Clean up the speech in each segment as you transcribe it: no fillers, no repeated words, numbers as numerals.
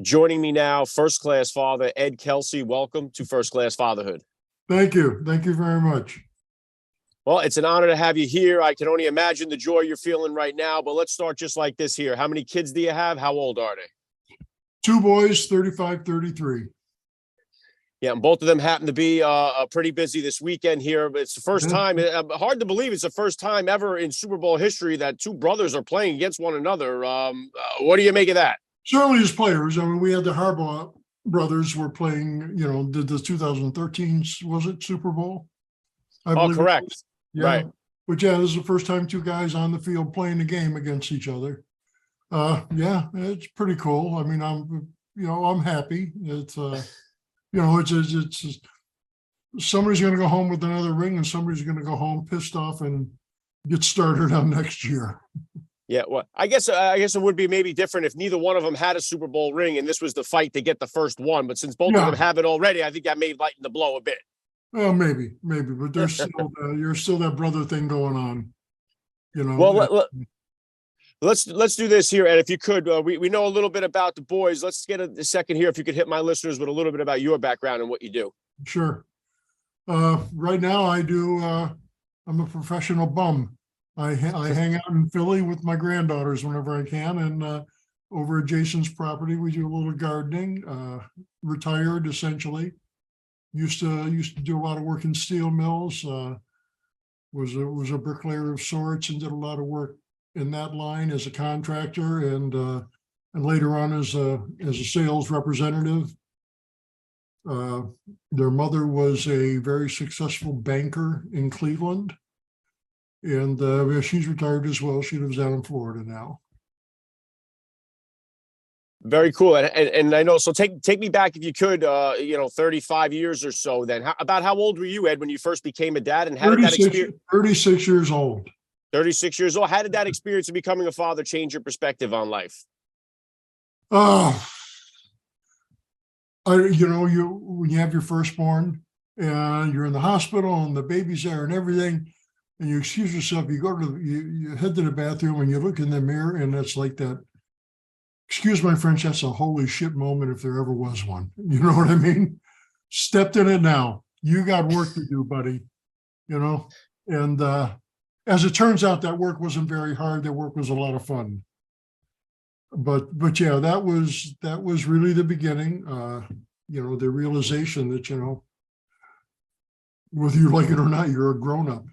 Joining me now, first class father Ed Kelsey. Welcome to First Class Fatherhood. Thank you. Thank you very much. Well, it's an honor to have you here. I can only imagine the joy you're feeling right now, but let's start just like this here. How many kids do you have? How old are they? Two boys, 35, 33. Yeah, and both of them happen to be pretty busy this weekend here. But it's the first time, hard to believe it's the first time ever in Super Bowl history that two brothers are playing against one another. What do you make of that? Certainly as players. I mean, we had the Harbaugh brothers were playing, did the 2013, was it Super Bowl? I believe Correct. Yeah. Right. But yeah, this is the first time two guys on the field playing the game against each other. Yeah, it's pretty cool. I mean, I'm happy. It's it's somebody's going to go home with another ring and somebody's going to go home pissed off and get started on next year. Yeah, well, I guess it would be maybe different if neither one of them had a Super Bowl ring and this was the fight to get the first one. But since both of them have it already, I think that may lighten the blow a bit. Well, maybe, but there's still you're still that brother thing going on. Well, let's do this here, and if you could, we know a little bit about the boys. Let's get a second here. If you could hit my listeners with a little bit about your background and what you do. Sure. Right now, I'm a professional bum. I hang out in Philly with my granddaughters whenever I can, and over at Jason's property, we do a little gardening. Retired essentially. Used to do a lot of work in steel mills. Was a bricklayer of sorts and did a lot of work in that line as a contractor and later on as a sales representative. Their mother was a very successful banker in Cleveland. And she's retired as well. She lives down in Florida now. Very cool. And I know, so take me back if you could, 35 years or so then. About how old were you, Ed, when you first became a dad, and how did that experience? 36 years old. 36 years old. How did that experience of becoming a father change your perspective on life? When you have your firstborn and you're in the hospital and the baby's there and everything, and you excuse yourself, you head to the bathroom and you look in the mirror and it's like that. Excuse my French, that's a holy shit moment if there ever was one. You know what I mean? Stepped in it now. You got work to do, buddy. And as it turns out, that work wasn't very hard. That work was a lot of fun. But yeah, that was really the beginning. The realization that, whether you like it or not, you're a grown-up.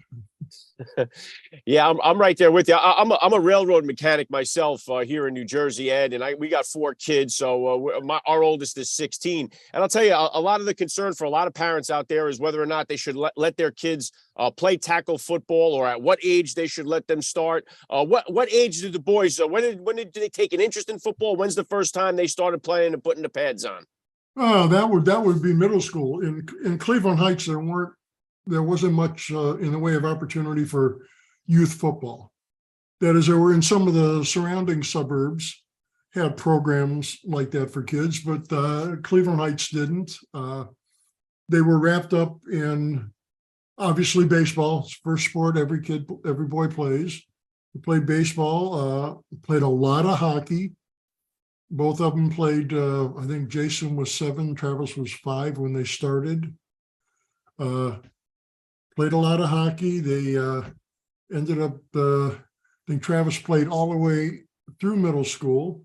Yeah, I'm right there with you. I'm a railroad mechanic myself here in New Jersey, Ed, and we got 4 kids. So our oldest is 16, and I'll tell you, a lot of the concern for a lot of parents out there is whether or not they should let their kids play tackle football, or at what age they should let them start. What age did the boys? When did they take an interest in football? When's the first time they started playing and putting the pads on? Oh, that would be middle school. In Cleveland Heights, there wasn't much in the way of opportunity for youth football. That is, there were in some of the surrounding suburbs had programs like that for kids, but Cleveland Heights didn't. They were wrapped up in obviously baseball. It's the first sport every boy plays. They played baseball, played a lot of hockey. Both of them played, I think Jason was 7, Travis was 5 when they started. Played a lot of hockey. They ended up, I think Travis played all the way through middle school.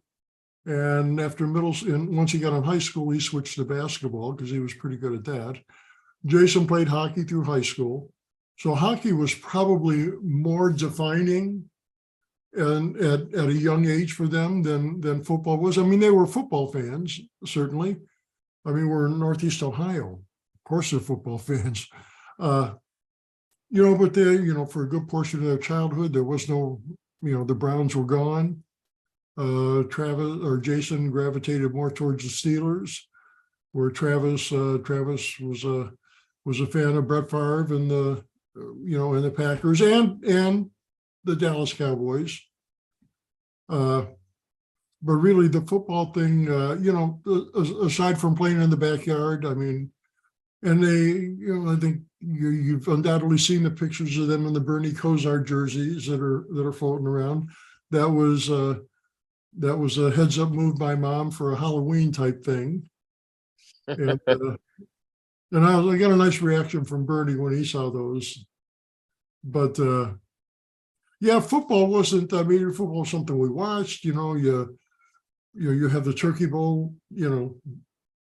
And once he got in high school, he switched to basketball because he was pretty good at that. Jason played hockey through high school. So hockey was probably more defining and at a young age for them than football was. I mean, they were football fans, certainly. I mean, we're in Northeast Ohio. Of course they're football fans. But they, for a good portion of their childhood, there was no, the Browns were gone. Jason gravitated more towards the Steelers, where Travis was a fan of Brett Favre and the Packers and the Dallas Cowboys. But really, the football thing, aside from playing in the backyard, I mean, and they, I think you've undoubtedly seen the pictures of them in the Bernie Kosar jerseys that are floating around. That was That was a heads up move by mom for a Halloween type thing. And I got a nice reaction from Bernie when he saw those. But yeah, football wasn't. I mean, football was something we watched. You have the Turkey Bowl.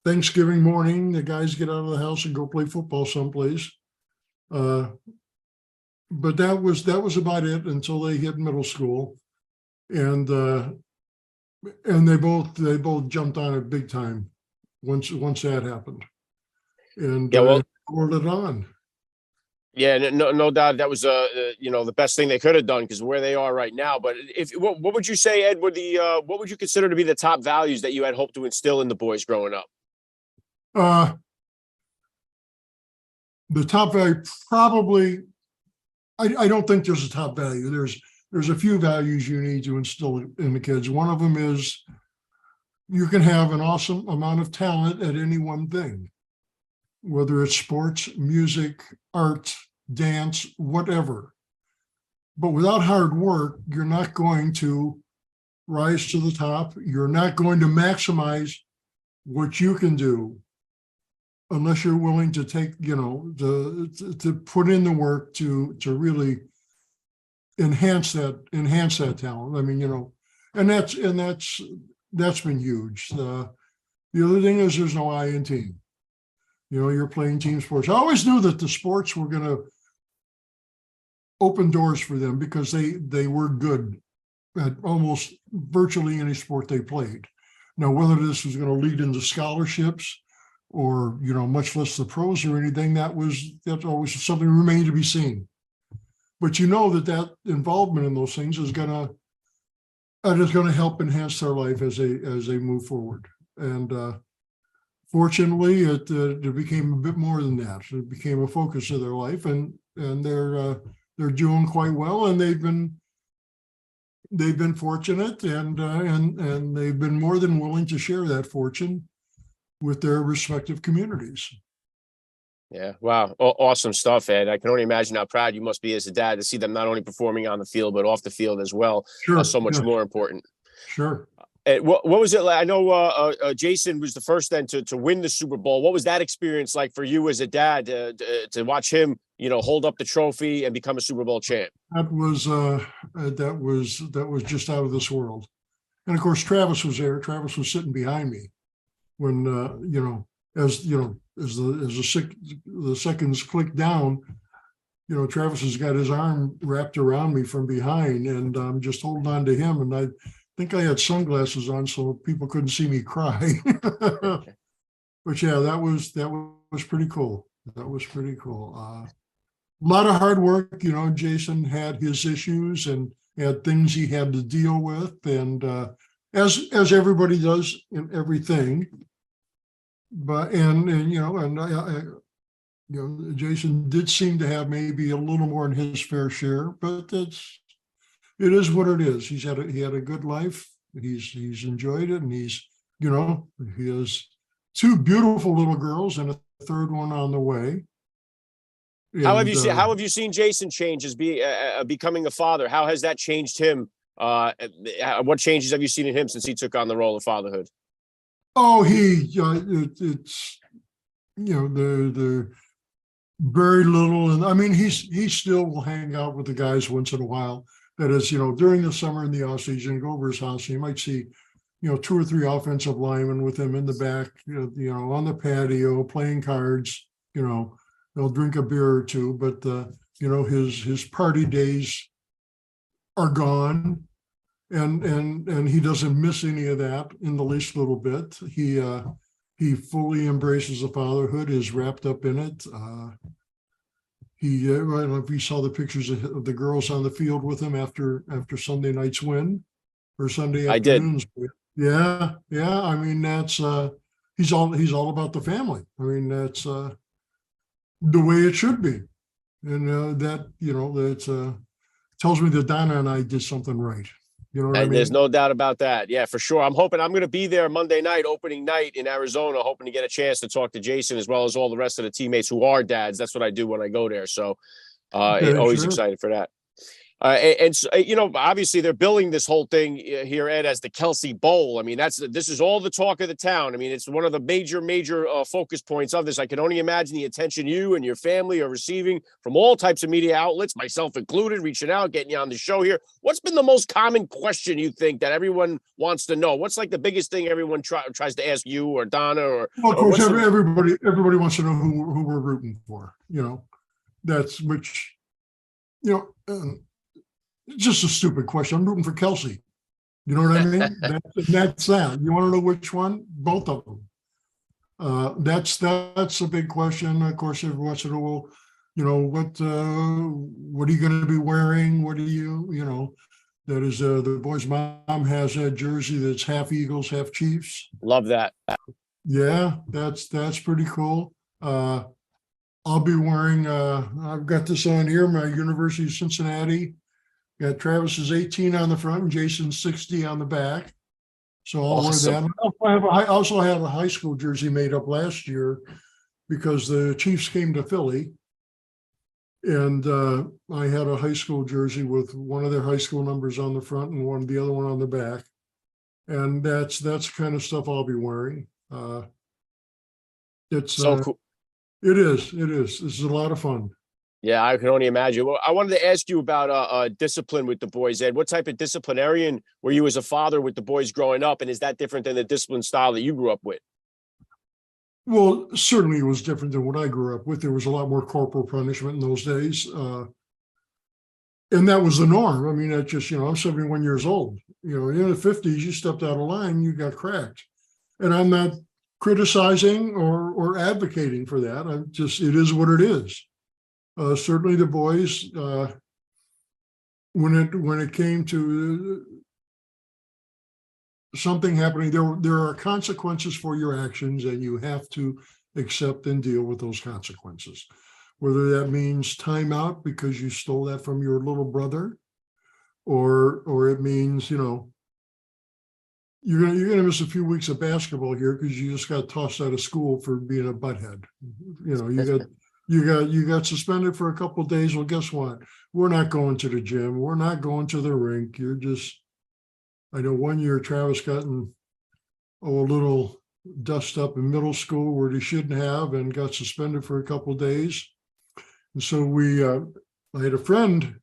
Thanksgiving morning, the guys get out of the house and go play football someplace. But that was about it until they hit middle school, and they both jumped on it big time once that happened, and Yeah, well, rolled it on. yeah, no doubt that was the best thing they could have done because where they are right now. But what would you say, Ed? What would you consider to be the top values that you had hoped to instill in the boys growing up? The top value probably. I don't think there's a top value. There's a few values you need to instill in the kids. One of them is you can have an awesome amount of talent at any one thing, whether it's sports, music, art, dance, whatever. But without hard work, you're not going to rise to the top. You're not going to maximize what you can do unless you're willing to take, to put in the work to really enhance that talent. I mean, and that's been huge. The other thing is there's no I in team. You're playing team sports. I always knew that the sports were going to open doors for them because they were good at almost virtually any sport they played. Now, whether this was going to lead into scholarships or, much less the pros or anything, that's always something remained to be seen. But that involvement in those things is going to help enhance their life as they move forward. And fortunately, it became a bit more than that. It became a focus of their life, and they're doing quite well, and they've been fortunate, and they've been more than willing to share that fortune with their respective communities. Yeah, wow, awesome stuff, Ed. I can only imagine how proud you must be as a dad to see them not only performing on the field but off the field as well. Sure, So much more important. Sure. What was it like? I know Jason was the first then to win the Super Bowl. What was that experience like for you as a dad to watch him, hold up the trophy and become a Super Bowl champ? That was just out of this world. And of course, Travis was there. Travis was sitting behind me when as the seconds clicked down. Travis has got his arm wrapped around me from behind, and I'm just holding on to him. And I think I had sunglasses on so people couldn't see me cry. But yeah, that was pretty cool. That was pretty cool. A lot of hard work. Jason had his issues and had things he had to deal with, and as everybody does in everything. But Jason did seem to have maybe a little more than his fair share, but it is what it is. He had a good life. He's enjoyed it, and he has two beautiful little girls and a third one on the way. And, how have you seen Jason change as becoming a father? How has that changed him? What changes have you seen in him since he took on the role of fatherhood? Oh, it's the very little, and I mean he still will hang out with the guys once in a while. That is, during the summer in the off season, go over his house, and you might see, 2 or 3 offensive linemen with him in the back, on the patio playing cards. They'll drink a beer or two, but his party days are gone. And he doesn't miss any of that in the least little bit. He fully embraces the fatherhood, is wrapped up in it. I don't know if you saw the pictures of the girls on the field with him after Sunday night's win or Sunday afternoons. I did. Yeah. I mean, that's he's all about the family. I mean, that's the way it should be, and that tells me that Donna and I did something right. There's no doubt about that. Yeah, for sure. I'm going to be there Monday night, opening night in Arizona, hoping to get a chance to talk to Jason as well as all the rest of the teammates who are dads. That's what I do when I go there. So always excited for that. And so, obviously they're billing this whole thing here, Ed, as the Kelsey Bowl. I mean, this is all the talk of the town. I mean, it's one of the major focus points of this. I can only imagine the attention you and your family are receiving from all types of media outlets, myself included, reaching out, getting you on the show here. What's been the most common question you think that everyone wants to know? What's like the biggest thing everyone tries to ask you or Donna or? Well, of course, everybody wants to know who we're rooting for. That's which, just a stupid question. I'm rooting for Kelsey. You know what I mean? That's that. You want to know which one? Both of them. That's a big question. Of course, everyone wants to know, well, what are you going to be wearing? What do that is the boy's mom has a jersey that's half Eagles, half Chiefs. Love that. Yeah, that's pretty cool. I'll be wearing, I've got this on here, my University of Cincinnati. Got Travis's 18 on the front and Jason's 60 on the back. So I'll wear that. I also have a high school jersey made up last year because the Chiefs came to Philly. And I had a high school jersey with one of their high school numbers on the front and the other one on the back. And that's the kind of stuff I'll be wearing. It's so cool. It is. This is a lot of fun. Yeah, I can only imagine. Well, I wanted to ask you about discipline with the boys, Ed. What type of disciplinarian were you as a father with the boys growing up? And is that different than the discipline style that you grew up with? Well, certainly it was different than what I grew up with. There was a lot more corporal punishment in those days. And that was the norm. I mean, that just, I'm 71 years old. In the 50s, you stepped out of line, you got cracked. And I'm not criticizing or advocating for that. It is what it is. Certainly the boys, when it came to something happening, there are consequences for your actions, and you have to accept and deal with those consequences. Whether that means timeout because you stole that from your little brother, or it means, you're gonna miss a few weeks of basketball here because you just got tossed out of school for being a butthead. You got suspended for a couple of days. Well, guess what? We're not going to the gym. We're not going to the rink. I know one year Travis got a little dust up in middle school where he shouldn't have and got suspended for a couple of days. And so I had a friend,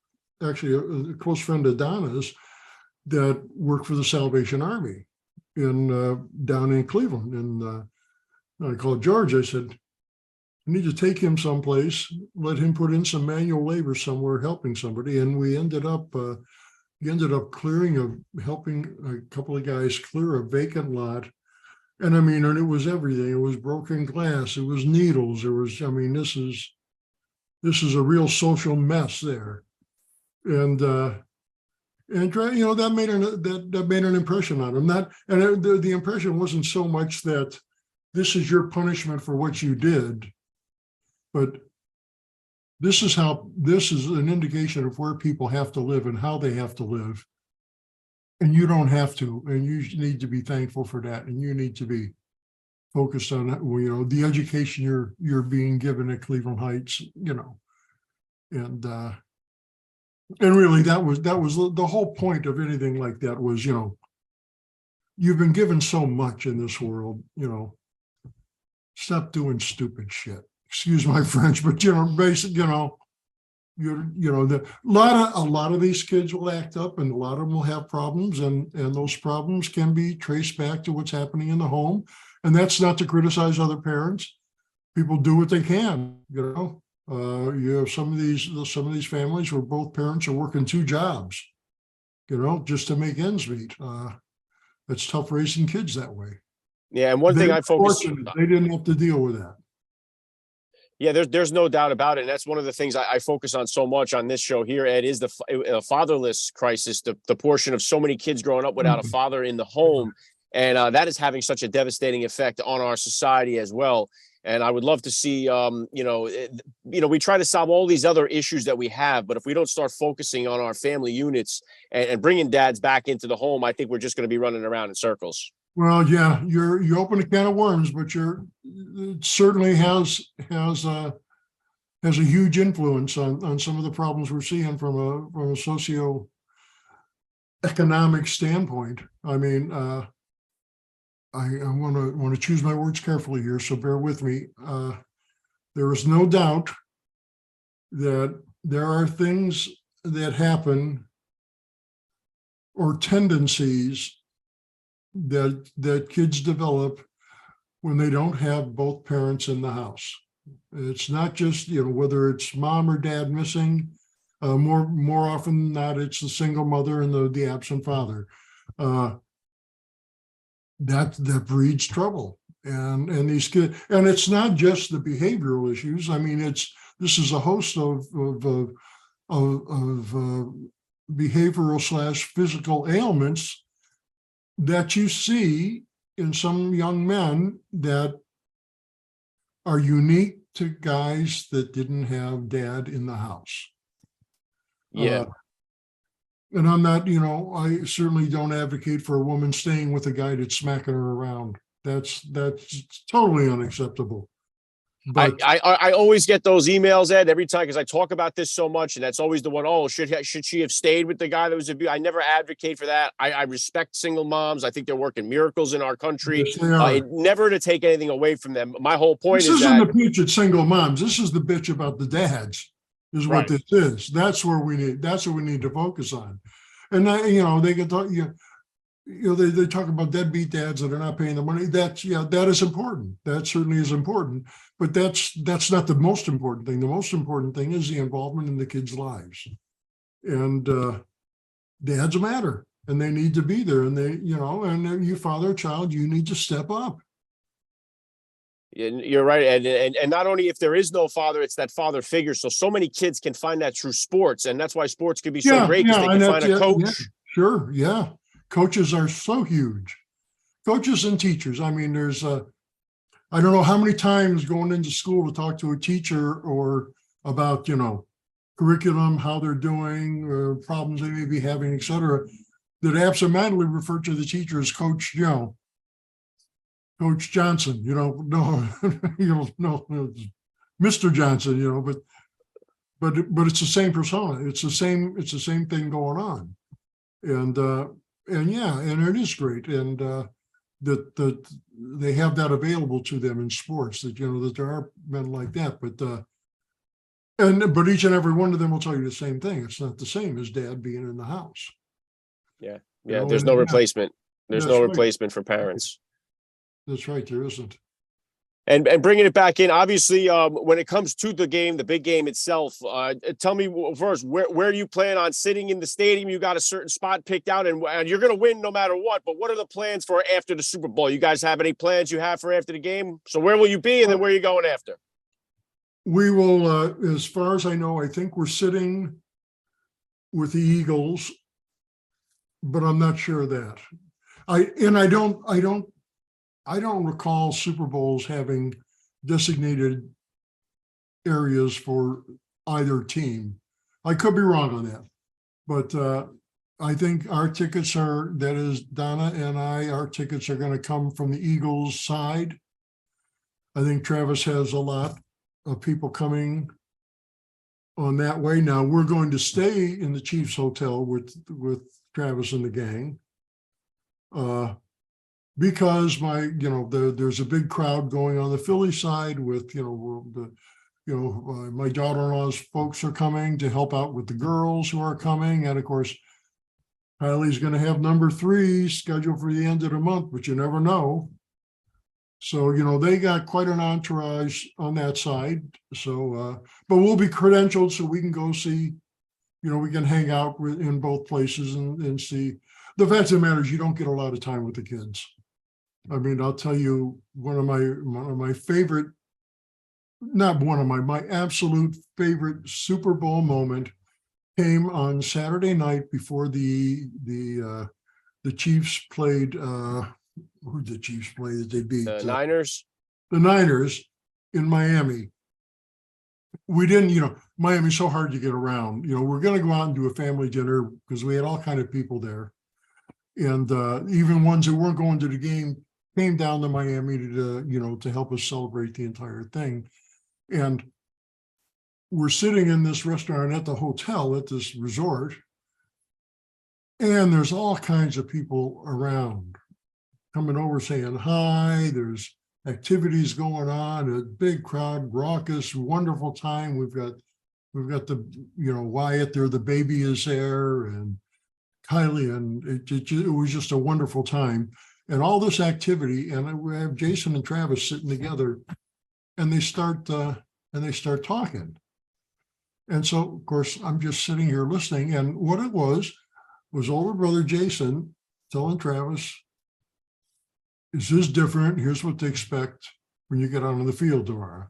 actually a close friend of Donna's, that worked for the Salvation Army down in Cleveland. And I called George. I said, I need to take him someplace, let him put in some manual labor somewhere, helping somebody. And we ended up helping a couple of guys clear a vacant lot. And it was everything. It was broken glass. It was needles. This is a real social mess there. And that made an impression on him. The impression wasn't so much that this is your punishment for what you did, but this is an indication of where people have to live and how they have to live. And you don't have to, and you need to be thankful for that. And you need to be focused on, the education you're being given at Cleveland Heights, and really that was the whole point of anything like that was, you've been given so much in this world, stop doing stupid shit. Excuse my French, but basically, a lot of these kids will act up, and a lot of them will have problems, and those problems can be traced back to what's happening in the home. And that's not to criticize other parents. People do what they can. You have some of these families where both parents are working two jobs, just to make ends meet. It's tough raising kids that way. Yeah, and one thing I focus on, they didn't have to deal with that. Yeah, there's no doubt about it. And that's one of the things I focus on so much on this show here, Ed, is the fatherless crisis, the portion of so many kids growing up without a father in the home. And that is having such a devastating effect on our society as well. And I would love to see, we try to solve all these other issues that we have, but if we don't start focusing on our family units and bringing dads back into the home, I think we're just going to be running around in circles. Well, yeah, you open a can of worms, but it certainly has has a huge influence on some of the problems we're seeing from a socio-economic standpoint. I mean, I want to choose my words carefully here, so bear with me. There is no doubt that there are things that happen or tendencies that kids develop when they don't have both parents in the house. It's not just, whether it's mom or dad missing. More often than not, it's the single mother and the absent father. That breeds trouble, and these kids, and it's not just the behavioral issues. I mean, this is a host of behavioral / physical ailments that you see in some young men that are unique to guys that didn't have dad in the house. Yeah. And I'm not, I certainly don't advocate for a woman staying with a guy that's smacking her around. That's totally unacceptable. But I always get those emails, Ed, every time, because I talk about this so much, and that's always the one. Oh, should she have stayed with the guy that was abused? I never advocate for that. I respect single moms. I think they're working miracles in our country. Yes, they are. Never to take anything away from them. My whole point this is isn't that the bitch at single moms. This is the bitch about the dads. Is what right. this is. That's what we need to focus on. And they can talk. They talk about deadbeat dads that are not paying the money. That is important. That certainly is important. But that's not the most important thing. The most important thing is the involvement in the kids' lives. And dads matter, and they need to be there. And and you father a child, you need to step up. You're right, and not only if there is no father, it's that father figure. So many kids can find that through sports, and that's why sports can be so great, because they can find a coach. Yeah, sure, yeah. Coaches are so huge. Coaches and teachers. I mean, there's I don't know how many times going into school to talk to a teacher or about curriculum, how they're doing, problems they may be having, et cetera, that absentmindedly refer to the teacher as Coach Coach Johnson, no, Mr. Johnson, but it's the same persona. It's the same thing going on, and it is great, and that they have that available to them in sports. That that there are men like that, but each and every one of them will tell you the same thing. It's not the same as dad being in the house. Yeah. There's no replacement. There's no replacement for parents. That's right. There isn't. And bringing it back in, obviously, when it comes to the game, the big game itself, tell me first, where do you plan on sitting in the stadium? You got a certain spot picked out, and you're going to win no matter what. But what are the plans for after the Super Bowl? You guys have any plans you have for after the game? So where will you be, and then where are you going after? We will, as far as I know, I think we're sitting with the Eagles, but I'm not sure of that. I don't recall Super Bowls having designated areas for either team. I could be wrong on that, but I think our tickets that is Donna and our tickets are going to come from the Eagles side. I think Travis has a lot of people coming on that way. Now we're going to stay in the Chiefs Hotel with Travis and the gang. Because there's a big crowd going on the Philly side with my daughter-in-law's folks are coming to help out with the girls who are coming, and of course Kylie's going to have number 3 scheduled for the end of the month, but you never know. So they got quite an entourage on that side. So but we'll be credentialed so we can go see. We can hang out in both places and see. The fact of the matter is you don't get a lot of time with the kids. I mean, I'll tell you, my favorite, not one of my absolute favorite Super Bowl moment came on Saturday night before the Chiefs played. Who did the Chiefs play that they beat? The Niners. The Niners in Miami. We didn't, Miami's so hard to get around. We're going to go out and do a family dinner because we had all kind of people there. And even ones that weren't going to the game came down to Miami to help us celebrate the entire thing. And we're sitting in this restaurant at the hotel at this resort, and there's all kinds of people around coming over saying hi. There's activities going on, a big crowd, raucous, wonderful time. We've got the, Wyatt there, the baby is there, and Kylie, and it was just a wonderful time. And all this activity, and we have Jason and Travis sitting together, and they start talking. And so, of course, I'm just sitting here listening. And what it was older brother Jason telling Travis, this is different. Here's what to expect when you get out on the field tomorrow.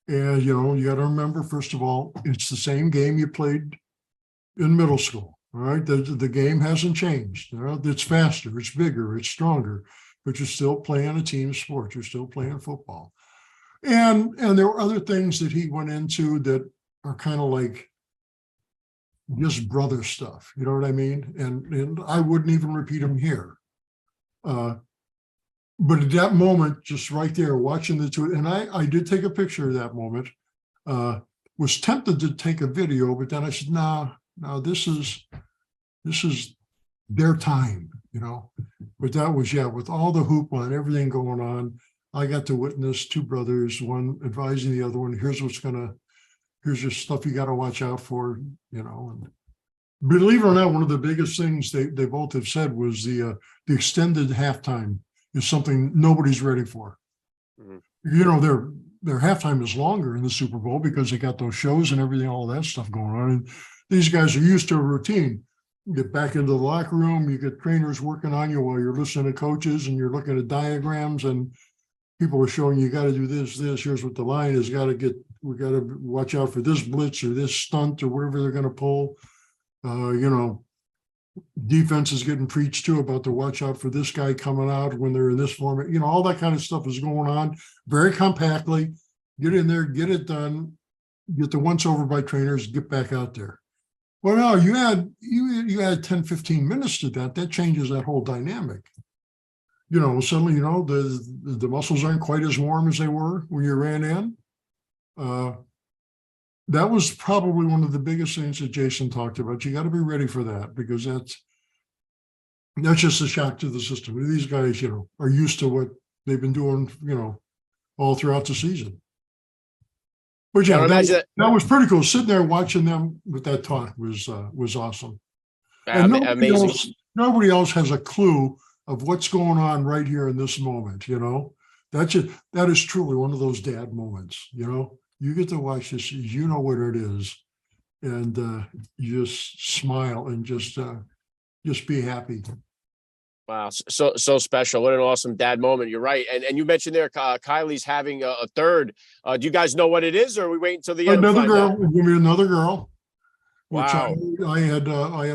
And, you got to remember, first of all, it's the same game you played in middle school. All right. The game hasn't changed. It's faster, it's bigger, it's stronger, but you're still playing a team sport. You're still playing football. And there were other things that he went into that are kind of like just brother stuff. You know what I mean? And I wouldn't even repeat them here. But at that moment, just right there, watching the two, and I did take a picture of that moment, was tempted to take a video, but then I said, no, this is their time, But that was, with all the hoopla and everything going on, I got to witness two brothers, one advising the other one, here's your stuff you got to watch out for, And believe it or not, one of the biggest things they both have said was the extended halftime is something nobody's ready for. Mm-hmm. Their halftime is longer in the Super Bowl because they got those shows and everything, all that stuff going on. And these guys are used to a routine. You get back into the locker room, you get trainers working on you while you're listening to coaches and you're looking at diagrams and people are showing you got to do this, here's what the line is, we got to watch out for this blitz or this stunt or whatever they're going to pull. Defense is getting preached to about to watch out for this guy coming out when they're in this format. All that kind of stuff is going on very compactly. Get in there, get it done, get the once over by trainers, get back out there. Well, no, you add 10, 15 minutes to that. That changes that whole dynamic. Suddenly, the muscles aren't quite as warm as they were when you ran in. That was probably one of the biggest things that Jason talked about. You got to be ready for that because that's just a shock to the system. These guys, are used to what they've been doing, all throughout the season. But that was pretty cool. Sitting there watching them with that talk was awesome. And amazing. Nobody else has a clue of what's going on right here in this moment. That is truly one of those dad moments. You get to watch this, what it is, and you just smile and just be happy. Wow, so special. What an awesome dad moment. You're right. And you mentioned there, Kylie's having a third. Do you guys know what it is, or are we waiting until the end? Another girl. Give me another girl. Wow. Which I had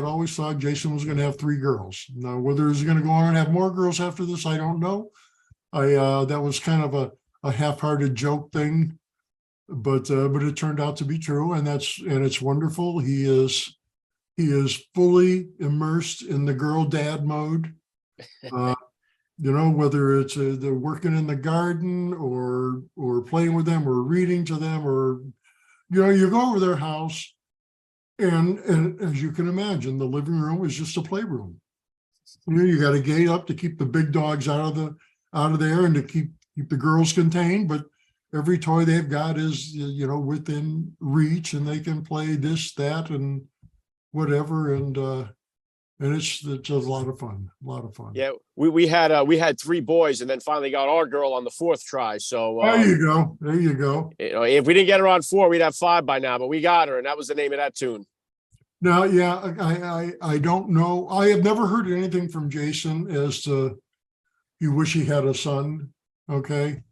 always thought Jason was going to have 3 girls. Now, whether he's going to go on and have more girls after this, I don't know. That was kind of a half-hearted joke thing. But it turned out to be true, and it's wonderful. He is fully immersed in the girl dad mode. Whether it's they're working in the garden or playing with them or reading to them, or you go over their house, and as you can imagine, the living room is just a playroom. You got a gate up to keep the big dogs out of there and to keep the girls contained, but every toy they've got is, within reach, and they can play this, that, and whatever. And it's a lot of fun. Yeah, we had 3 boys, and then finally got our girl on the 4th try. So there you go. If we didn't get her on 4, we'd have 5 by now. But we got her, and that was the name of that tune. Now, I don't know. I have never heard anything from Jason as to he wish he had a son. Okay.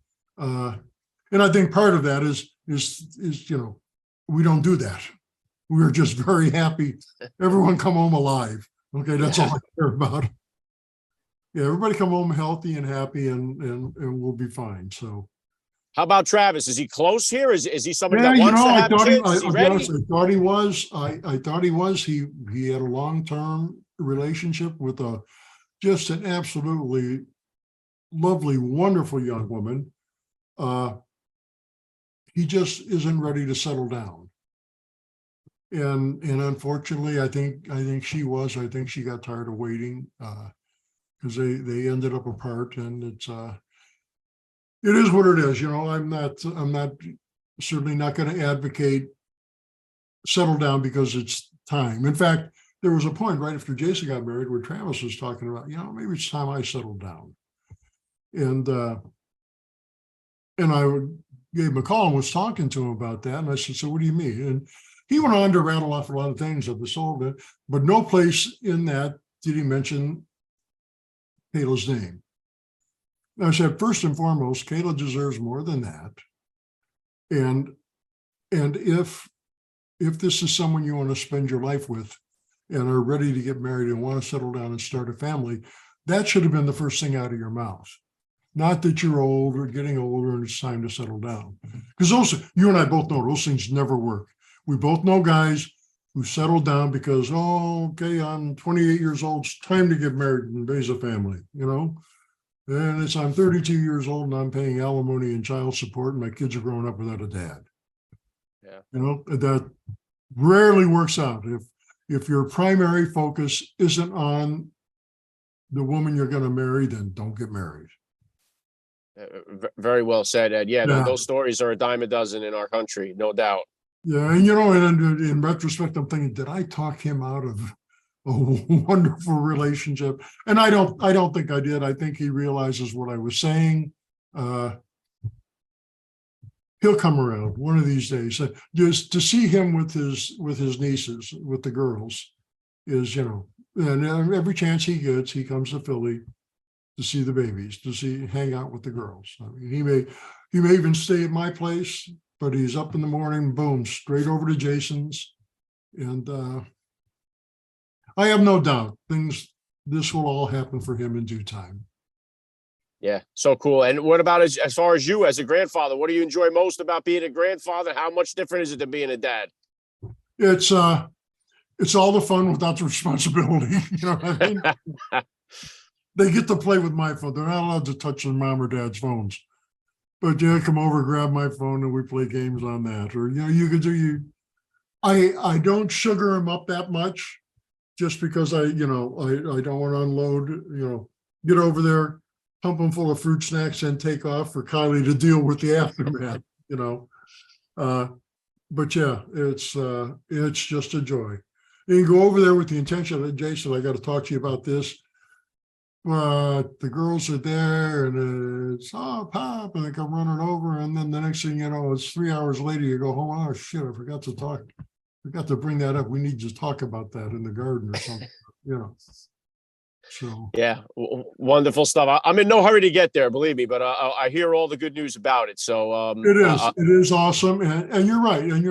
And I think part of that is we don't do that. We're just very happy. Everyone come home alive. Okay, that's all I care about. Yeah, everybody come home healthy and happy, and we'll be fine. So, how about Travis? Is he close here? Is he somebody that wants to have kids? Is he ready? I thought he was. I thought he was. He had a long-term relationship with just an absolutely lovely, wonderful young woman. He just isn't ready to settle down. And unfortunately, I think she got tired of waiting, because they ended up apart, and it is what it is. I'm not certainly not going to advocate settle down because it's time. In fact, there was a point right after Jason got married where Travis was talking about, maybe it's time I settled down. And I gave him a call and was talking to him about that. And I said, so what do you mean? And he went on to rattle off a lot of things of the soul, but no place in that did he mention Kayla's name. And I said, first and foremost, Kayla deserves more than that. And if this is someone you want to spend your life with and are ready to get married and want to settle down and start a family, that should have been the first thing out of your mouth. Not that you're old or getting older and it's time to settle down. Because you and I both know those things never work. We both know guys who settled down because, okay, I'm 28 years old, it's time to get married and raise a family, And I'm 32 years old and I'm paying alimony and child support and my kids are growing up without a dad. Yeah. That rarely works out. If your primary focus isn't on the woman you're going to marry, then don't get married. Very well said, Ed. Yeah, Yeah. those stories are a dime a dozen in our country, no doubt. Yeah, and in retrospect, I'm thinking, did I talk him out of a wonderful relationship? And I don't think I did. I think he realizes what I was saying. He'll come around one of these days. Just to see him with his nieces, with the girls, is and every chance he gets, he comes to Philly to see the babies, hang out with the girls. I mean, he may even stay at my place, but he's up in the morning, boom, straight over to Jason's. And I have no doubt this will all happen for him in due time. Yeah, so cool. And what about as far as you as a grandfather? What do you enjoy most about being a grandfather? How much different is it than being a dad? It's all the fun without the responsibility. You know what I mean? They get to play with my phone. They're not allowed to touch their mom or dad's phones. But come over, grab my phone, and we play games on that. Or you could do I don't sugar them up that much, just because I don't want to unload. Get over there, pump them full of fruit snacks, and take off for Kylie to deal with the aftermath. But yeah, it's just a joy. You can go over there with the intention that, Jason, I got to talk to you about this. But the girls are there and it's pop, and they come running over, and then the next thing you know, it's 3 hours later, you go home, oh shit, I forgot to bring that up. We need to talk about that in the garden or something. So yeah, wonderful stuff. I'm in no hurry to get there, believe me, but I hear all the good news about it. So it is awesome, and you're right, and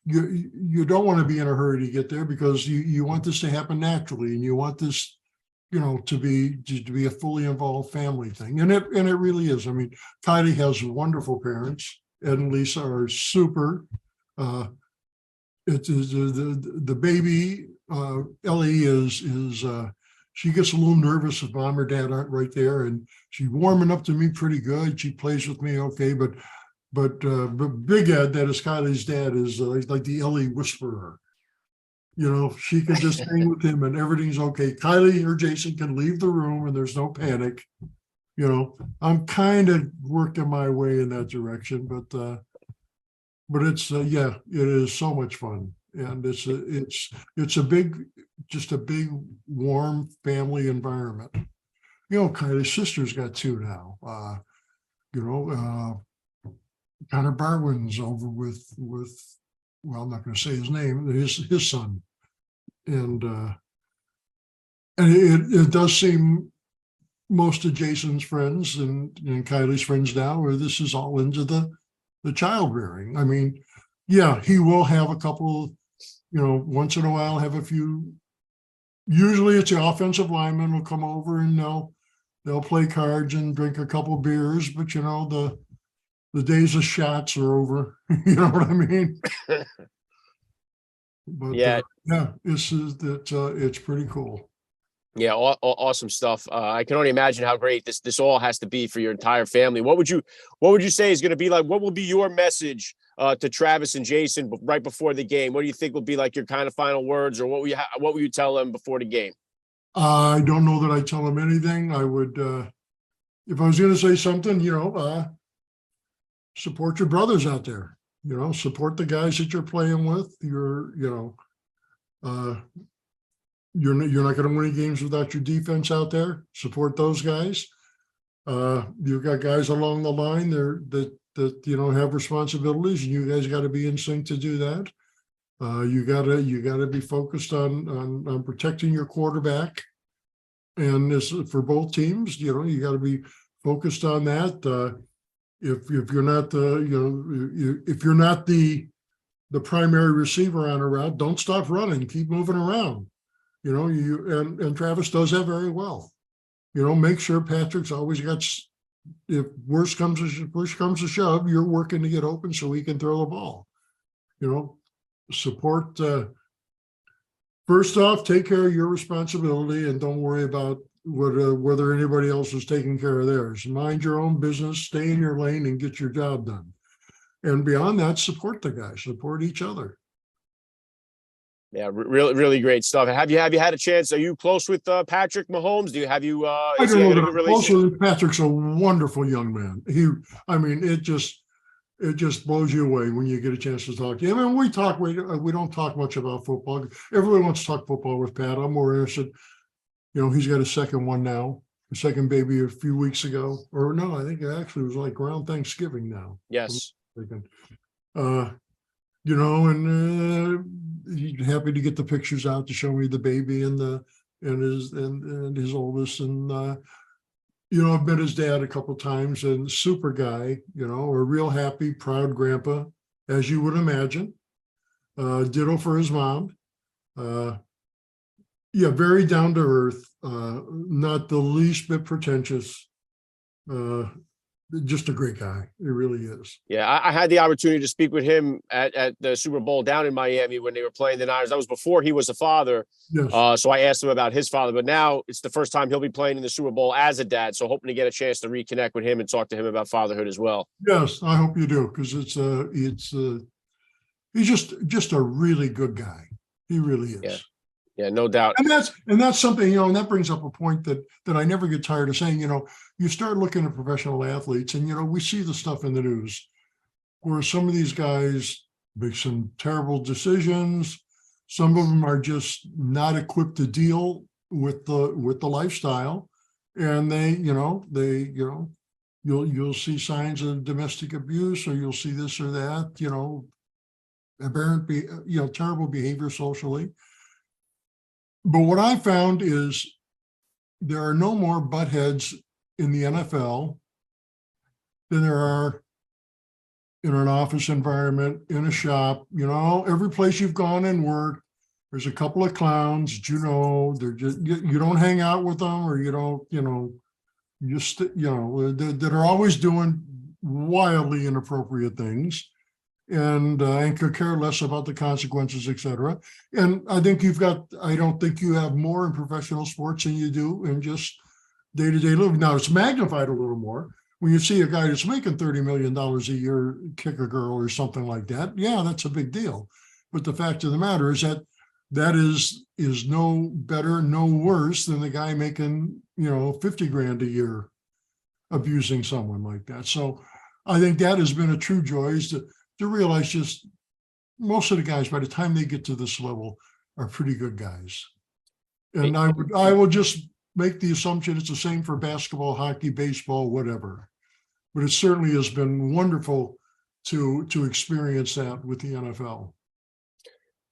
you don't want to be in a hurry to get there, because you want this to happen naturally, and you want this to be a fully involved family thing. And it really is. I mean, Kylie has wonderful parents. Ed and Lisa are super. It is the baby, Ellie is she gets a little nervous if mom or dad aren't right there, and she's warming up to me pretty good. She plays with me okay, but Big Ed, that is Kylie's dad, is like the Ellie whisperer. She can just hang with him and everything's okay. Kylie or Jason can leave the room and there's no panic. I'm kind of working my way in that direction, but it's it is so much fun, and it's a big warm family environment. Kylie's sister's got two now. Connor Barwin's over with well, I'm not going to say his name, his son. And it does seem most of Jason's friends and Kylie's friends now, where this is all into the child rearing. I mean, yeah, he will have a couple, once in a while have a few. Usually it's the offensive linemen will come over and they'll play cards and drink a couple beers, but the days of shots are over. You know what I mean? But it's pretty cool. Yeah, awesome stuff. I can only imagine how great this all has to be for your entire family. What would you say is going to be like? What will be your message to Travis and Jason right before the game? What do you think will be like your kind of final words, or what will you tell them before the game? I don't know that I'd tell them anything. I would, if I was going to say something, support your brothers out there. Support the guys that you're playing with. You're not going to win any games without your defense out there. Support those guys. You've got guys along the line there that have responsibilities, and you guys got to be in sync to do that. You gotta be focused on protecting your quarterback, and this for both teams. You got to be focused on that. If you're not if you're not the primary receiver on a route, don't stop running. Keep moving around. And Travis does that very well. Make sure Patrick's always got. If push comes to shove, you're working to get open so he can throw the ball. Support. First off, take care of your responsibility and don't worry about whether anybody else is taking care of theirs. Mind your own business, stay in your lane, and get your job done. And beyond that, support the guys, support each other. Yeah, really, really great stuff. Have you had a chance? Are you close with Patrick Mahomes? I don't know that I'm close with Patrick's a wonderful young man. It just blows you away when you get a chance to talk to him. And we don't talk much about football. Everyone wants to talk football with Pat. I'm more interested. He's got a second one now, a second baby a few weeks ago. Or no, I think it actually was like around Thanksgiving now. Yes. He's happy to get the pictures out to show me the baby and his oldest. And I've met his dad a couple of times, and super guy, a real happy, proud grandpa, as you would imagine. Ditto for his mom. Very down to earth, not the least bit pretentious. Just a great guy. He really is. Yeah, I had the opportunity to speak with him at the Super Bowl down in Miami when they were playing the Niners. That was before he was a father. Yes. So I asked him about his father, but now it's the first time he'll be playing in the Super Bowl as a dad. So hoping to get a chance to reconnect with him and talk to him about fatherhood as well. Yes, I hope you do, because he's just a really good guy. He really is. Yeah, no doubt. And that's something, and that brings up a point that I never get tired of saying. You start looking at professional athletes, and we see the stuff in the news where some of these guys make some terrible decisions. Some of them are just not equipped to deal with the lifestyle, and you'll see signs of domestic abuse, or you'll see this or that, aberrant, terrible behavior socially. But what I found is there are no more butt heads in the NFL than there are in an office environment, in a shop. Every place you've gone and worked, there's a couple of clowns. They're just, you don't hang out with them, or you don't, that are always doing wildly inappropriate things. And could care less about the consequences, et cetera. And I don't think you have more in professional sports than you do in just day-to-day living. Now, it's magnified a little more when you see a guy that's making $30 million a year kick a girl or something like that. Yeah, that's a big deal. But the fact of the matter is that is no better, no worse than the guy making, $50,000 a year abusing someone like that. So I think that has been a true joy, is to realize just most of the guys, by the time they get to this level, are pretty good guys. And I will just make the assumption it's the same for basketball, hockey, baseball, whatever. But it certainly has been wonderful to experience that with the NFL.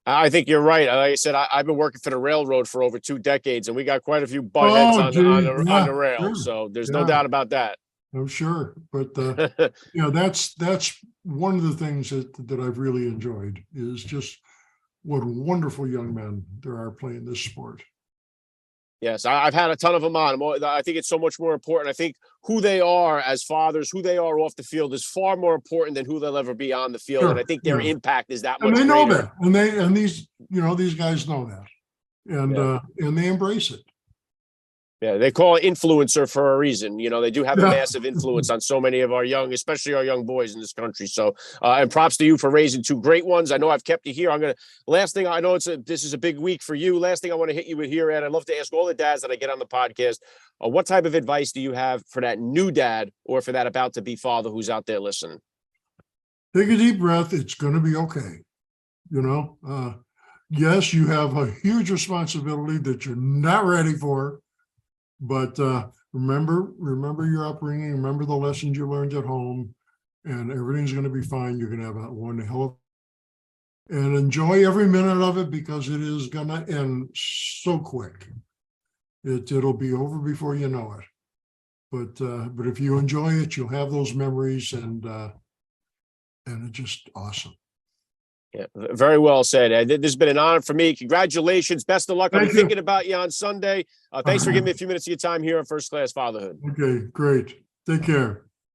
I think you're right. Like I said, I've been working for the railroad for over 2 decades, and we got quite a few butt heads on the rail. Sure. So there's no doubt about that. I'm sure, but that's one of the things that I've really enjoyed, is just what wonderful young men there are playing this sport. Yes, I've had a ton of them on. I think it's so much more important. I think who they are as fathers, who they are off the field, is far more important than who they'll ever be on the field. Sure, and I think their impact is that much greater. And they know that, and these guys know that, and they embrace it. Yeah, they call it influencer for a reason. You know, they do have a Yeah. massive influence on so many of our young, especially our young boys in this country. So, and props to you for raising two great ones. I know I've kept you here. Last thing I know, this is a big week for you. Last thing I want to hit you with here, Ed, I'd love to ask all the dads that I get on the podcast, what type of advice do you have for that new dad or for that about to be father who's out there listening? Take a deep breath. It's going to be okay. You know, yes, you have a huge responsibility that you're not ready for. But remember your upbringing, remember the lessons you learned at home, and everything's going to be fine. You're going to have one hell of, and enjoy every minute of it because it is going to end so quick. It'll be over before you know it. But if you enjoy it, you'll have those memories, and it's just awesome. Yeah, very well said, Ed. This has been an honor for me. Congratulations. Best of luck. I'll be thinking about you on Sunday. Thanks for giving me a few minutes of your time here on First Class Fatherhood. Okay, great. Take care.